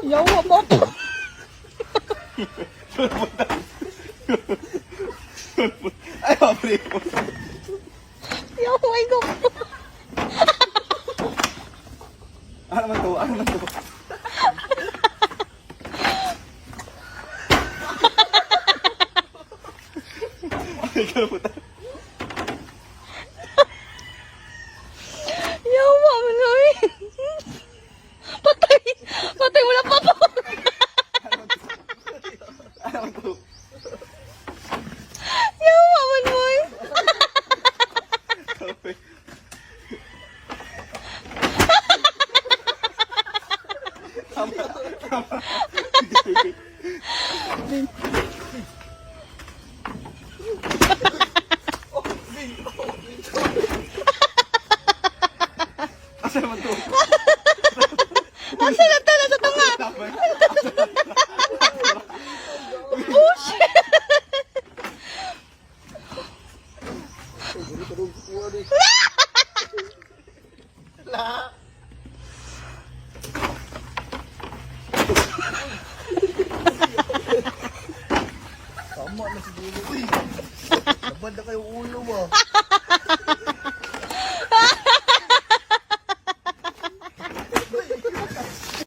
Yawa pa po. Ay, mabri po. Yawa, ay ko. Ano naman to? Ano naman to? Ay, kalabutan. Yawa, manoy. Patay. Patay, wala pa po. Ano naman to? Yawa, manoy. Tama. Tama. Asa naman to? Asa na tala sa tunga? Tama. Push. Tama na siguro. Uy! Labad na kayo ulo ah.